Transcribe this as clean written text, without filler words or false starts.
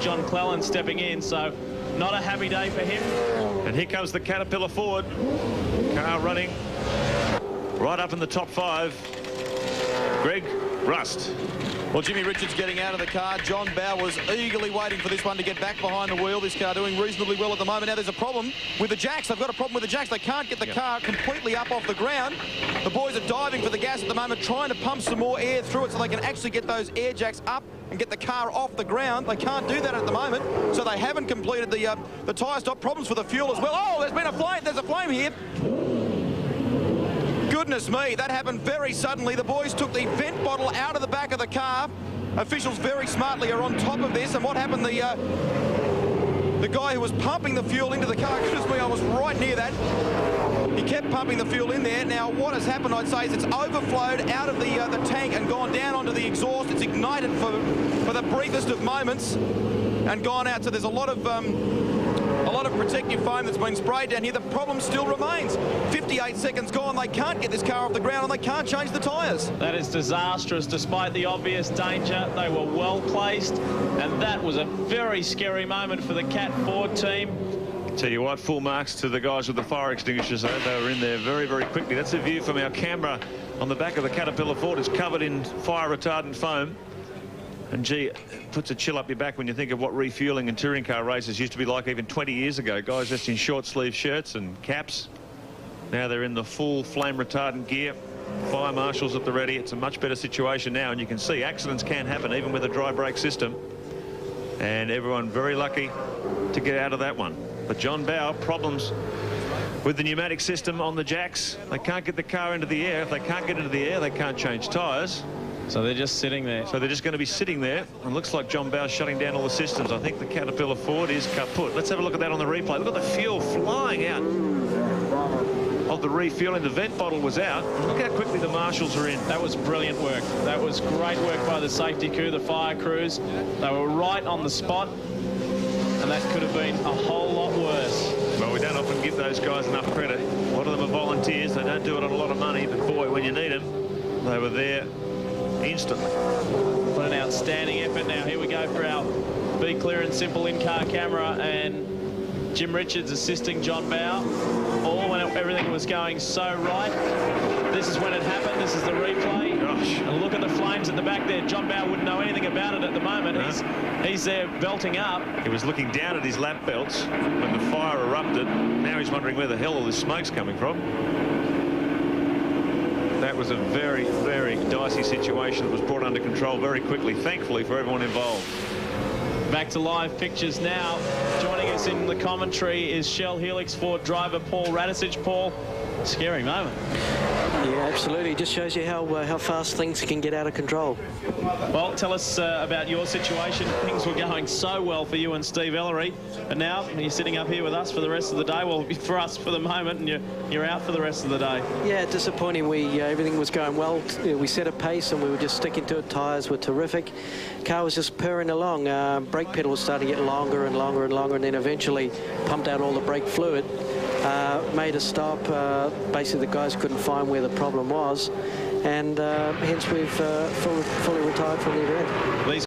John Clellan stepping in, so not a happy day for him. And here comes the Caterpillar Ford. Car running right up in the top 5. Greg Rust. Well, Jimmy Richards getting out of the car. John Bowe was eagerly waiting for this one to get back behind the wheel. This car doing reasonably well at the moment. Now there's a problem with the jacks. They've got a problem with the jacks. They can't get the car completely up off the ground. The boys are diving for the gas at the moment, trying to pump some more air through it so they can actually get those air jacks up and get the car off the ground. They can't do that at the moment, so they haven't completed the tyre stop. Problems with the fuel as well. Oh, there's been a flame. There's a flame here. Goodness me, that happened very suddenly. The boys took the vent bottle out of the back of the car. Officials very smartly are on top of this, and what happened, the guy who was pumping the fuel into the car, goodness me, I was right near that. He kept pumping the fuel in there. Now what has happened, I'd say, is it's overflowed out of the tank and gone down onto the exhaust. It's ignited for the briefest of moments and gone out. So there's a lot of protective foam that's been sprayed down here. The problem still remains. 58 seconds gone. They can't get this car off the ground and they can't change the tyres. That is disastrous. Despite the obvious danger, they were well placed, and that was a very scary moment for the Cat Ford team. Tell you what, full marks to the guys with the fire extinguishers. They were in there very, very quickly. That's a view from our camera on the back of the Caterpillar Ford. It's covered in fire retardant foam. And gee, it puts a chill up your back when you think of what refueling and touring car races used to be like even 20 years ago. Guys just in short sleeve shirts and caps. Now they're in the full flame retardant gear. Fire marshals at the ready. It's a much better situation now, and you can see accidents can happen even with a dry brake system. And everyone very lucky to get out of that one. But John Bowe, problems with the pneumatic system on the jacks. They can't get the car into the air. If they can't get into the air, they can't change tyres. So they're just sitting there. So they're just going to be sitting there. And looks like John Bowe's shutting down all the systems. I think the Caterpillar Ford is kaput. Let's have a look at that on the replay. Look at the fuel flying out of the refueling. The vent bottle was out. Look how quickly the marshals are in. That was brilliant work. That was great work by the safety crew, the fire crews. They were right on the spot, and that could have been a whole lot worse. Well, we don't often give those guys enough credit. A lot of them are volunteers. They don't do it on a lot of money, but boy, when you need them, they were there instantly. What an outstanding effort. Now here we go for our Be Clear and Simple in-car camera, and Jim Richards assisting John Bowe. All when everything was going so right. This is when it happened. This is the replay. Gosh. And look at the flames at the back there. John Bowe wouldn't know anything about it at the moment. No. He's there belting up. He was looking down at his lap belts when the fire erupted. Now he's wondering where the hell all this smoke's coming from. That was a very, very dicey situation that was brought under control very quickly, thankfully, for everyone involved. Back to live pictures now. Joining us in the commentary is Shell Helix Ford driver Paul Radisich. Paul, scary moment. Yeah, absolutely. It just shows you how fast things can get out of control. Well, tell us about your situation. Things were going so well for you and Steve Ellery, but now you're sitting up here with us for the rest of the day. Well, for us for the moment, and you're out for the rest of the day. Yeah, disappointing. Everything was going well. We set a pace and we were just sticking to it. Tyres were terrific. Car was just purring along. Brake pedal was starting to get longer and longer and longer, and then eventually pumped out all the brake fluid. Made a stop. Basically, the guys couldn't find where the problem was, and hence we've fully retired from the event.